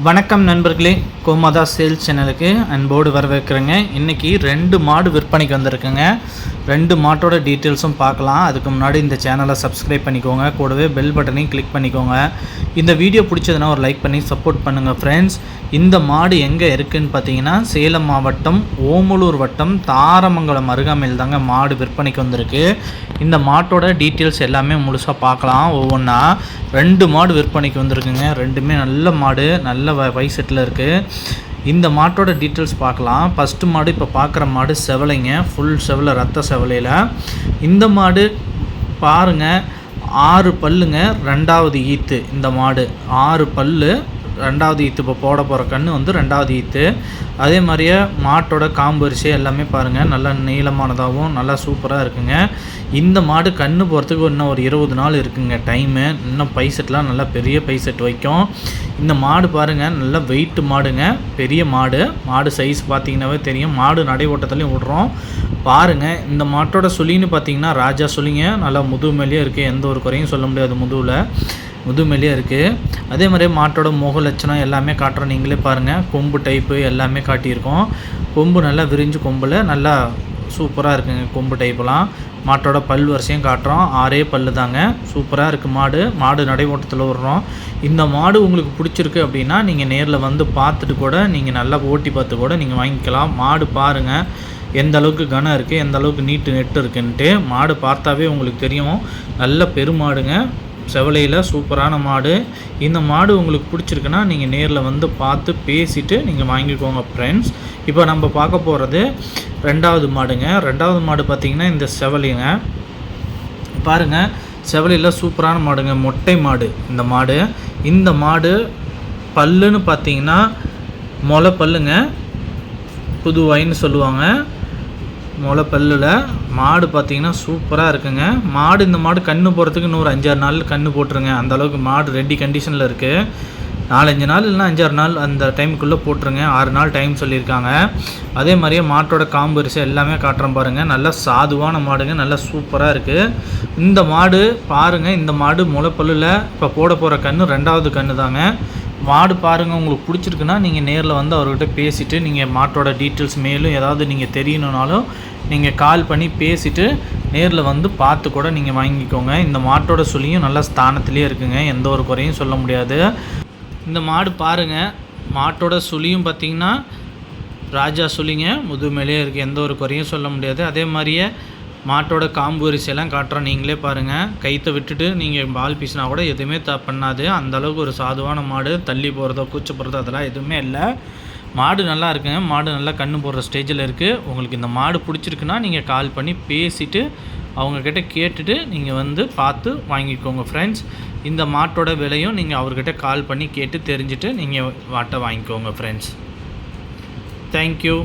வணக்கம் நண்பர்களே, கோமாதா சேல்ஸ் சேனலுக்கு அன்போடு வரவேற்கிறேங்க. இன்றைக்கி 2 மாடு விற்பனைக்கு வந்திருக்குங்க. 2 மாட்டோட டீட்டெயில்ஸும் பார்க்கலாம். அதுக்கு முன்னாடி இந்த சேனலை சப்ஸ்கிரைப் பண்ணிக்கோங்க, கூடவே பெல் பட்டனையும் கிளிக் பண்ணிக்கோங்க. இந்த வீடியோ பிடிச்சதுன்னா ஒரு லைக் பண்ணி சப்போர்ட் பண்ணுங்கள் ஃப்ரெண்ட்ஸ். இந்த மாடு எங்கே இருக்குதுன்னு பார்த்தீங்கன்னா, சேலம் மாவட்டம் ஓமலூர் வட்டம் தாரமங்கலம் அருகாமையில் தாங்க மாடு விற்பனைக்கு வந்திருக்கு. இந்த மாட்டோட டீட்டெயில்ஸ் எல்லாமே முழுசாக பார்க்கலாம். ஒவ்வொன்றா 2 மாடு விற்பனைக்கு வந்திருக்குங்க. ரெண்டுமே நல்ல மாடு, நல்ல வயசெட்டில் இருக்குது. இந்த மாட்டோட டீட்டெயில்ஸ் பார்க்கலாம். ஃபஸ்ட்டு மாடு இப்போ பார்க்குற மாடு செவலைங்க, ஃபுல் செவலை, ரத்த செவலையில். இந்த மாடு பாருங்கள், 6 பல்லுங்க, 2வது ஈத்து. இந்த மாடு 6 பல்லு, 2வது ஈத்து. இப்போ போட போகிற கன்று வந்து 2வது ஈத்து. அதே மாதிரியே மாட்டோட காம்பு வரிசை எல்லாமே பாருங்கள், நல்லா நீளமானதாகவும் நல்லா சூப்பராக இருக்குங்க. இந்த மாடு கன்று போகிறதுக்கு இன்னும் ஒரு 20 நாள் இருக்குங்க டைமு. இன்னும் பைசெட்லாம் நல்லா பெரிய பைசெட் வைக்கும். இந்த மாடு பாருங்கள், நல்லா வெயிட்டு மாடுங்க, பெரிய மாடு. மாடு சைஸ் பார்த்திங்கன்னாவே தெரியும். மாடு நடை ஓட்டத்துலேயும் விட்றோம் பாருங்கள். இந்த மாட்டோட சுழின்னு பார்த்திங்கன்னா ராஜா சுழிங்க, நல்லா முதுமேலேயே இருக்குது. எந்த ஒரு குறையும் சொல்ல முடியாது, முதுமேலேயே இருக்குது. அதே மாதிரியே மாட்டோட முக லட்சணம் எல்லாமே காட்டுறோம், நீங்களே பாருங்கள். கொம்பு டைப்பு எல்லாமே காட்டியிருக்கோம். கொம்பு நல்லா விரிஞ்சு, கொம்பில் நல்லா சூப்பராக இருக்குங்க கொம்பு டைப்பெலாம். மாட்டோட பல் வரிசையும் காட்டுறோம், 6 பல்லு தாங்க. சூப்பராக இருக்குது மாடு நடை ஓட்டத்தில் விடுறோம். இந்த மாடு உங்களுக்கு பிடிச்சிருக்கு அப்படின்னா நீங்கள் நேரில் வந்து பார்த்துட்டு கூட நீங்கள் நல்லா ஓட்டி பார்த்து கூட நீங்கள் வாங்கிக்கலாம். மாடு பாருங்கள் எந்த அளவுக்கு கனம் இருக்குது, எந்த அளவுக்கு நெட்டு இருக்குன்ட்டு. மாடு பார்த்தாவே உங்களுக்கு தெரியும், நல்ல பெருமாடுங்க, செவலையில் சூப்பரான மாடு. இந்த மாடு உங்களுக்கு பிடிச்சிருக்குன்னா நீங்கள் நேரில் வந்து பார்த்து பேசிவிட்டு நீங்கள் வாங்கிக்கோங்க ஃப்ரெண்ட்ஸ். இப்போ நம்ம பார்க்க போகிறது 2வது மாடுங்க. 2வது மாடு பார்த்திங்கன்னா இந்த செவலைங்க பாருங்கள், செவலையில் சூப்பரான மாடுங்க, மொட்டை மாடு. இந்த மாடு பல்லுன்னு பார்த்திங்கன்னா முளை பல்லுங்க, புது வாயின்னு சொல்லுவாங்க. முளை பல்லில் மாடு பார்த்திங்கன்னா சூப்பராக இருக்குங்க. இந்த மாடு கன்று போகிறதுக்கு இன்னொரு 5-6 நாள் கன்று போட்டுருங்க. அந்தளவுக்கு மாடு ரெடி கண்டிஷனில் இருக்குது. 4-5 நாள் இல்லைனா 5-6 நாள் அந்த டைமுக்குள்ளே போட்டுருங்க. 6 நாள் டைம் சொல்லியிருக்காங்க. அதே மாதிரியே மாட்டோட காம்பு வரிசை எல்லாமே காட்டுறோம் பாருங்கள். நல்லா சாதுவான மாடுங்க, நல்லா சூப்பராக இருக்குது. இந்த மாடு பாருங்கள், இந்த மாடு முளைப்பல்லில் இப்போ போட போகிற கன்று 2வது கன்று தாங்க. மாடு பாருங்கள், உங்களுக்கு பிடிச்சிருக்குன்னா நீங்கள் நேரில் வந்து அவர்கிட்ட பேசிவிட்டு நீங்கள் மாட்டோட டீட்டெயில்ஸ் மேலும் ஏதாவது நீங்கள் தெரியணுன்னாலும் நீங்கள் கால் பண்ணி பேசிவிட்டு நேரில் வந்து பார்த்து கூட நீங்கள் வாங்கிக்கோங்க. இந்த மாட்டோட சுழியும் நல்லா ஸ்தானத்துலேயே இருக்குங்க, எந்த ஒரு குறையும் சொல்ல முடியாது. இந்த மாடு பாருங்கள், மாட்டோட சுழியும் பார்த்திங்கன்னா ராஜா சுழிங்க, முதுமேலேயே இருக்குது, எந்த ஒரு குறையும் சொல்ல முடியாது. அதே மாதிரியே மாட்டோட காம்பு வரிசையெல்லாம் காட்டுறோம், நீங்களே பாருங்கள். கைத்தை விட்டுட்டு நீங்கள் பால் பீசினா கூட எதுவுமே பண்ணாது. அந்தளவுக்கு ஒரு சாதுவான மாடு. தள்ளி போகிறதோ கூச்ச போகிறதோ அதெல்லாம் எதுவுமே இல்லை. மாடு நல்லா இருக்குங்க. மாடு நல்லா கன்று போடுற ஸ்டேஜில் இருக்குது. உங்களுக்கு இந்த மாடு பிடிச்சிருக்குன்னா நீங்கள் கால் பண்ணி பேசிவிட்டு அவங்கக்கிட்ட கேட்டுட்டு நீங்கள் வந்து பார்த்து வாங்கிக்கோங்க ஃப்ரெண்ட்ஸ். இந்த மாட்டோட விலையும் நீங்கள் அவர்கிட்ட கால் பண்ணி கேட்டு தெரிஞ்சுட்டு நீங்கள் மாட்டை வாங்கிக்கோங்க ஃப்ரெண்ட்ஸ். தேங்க்யூ.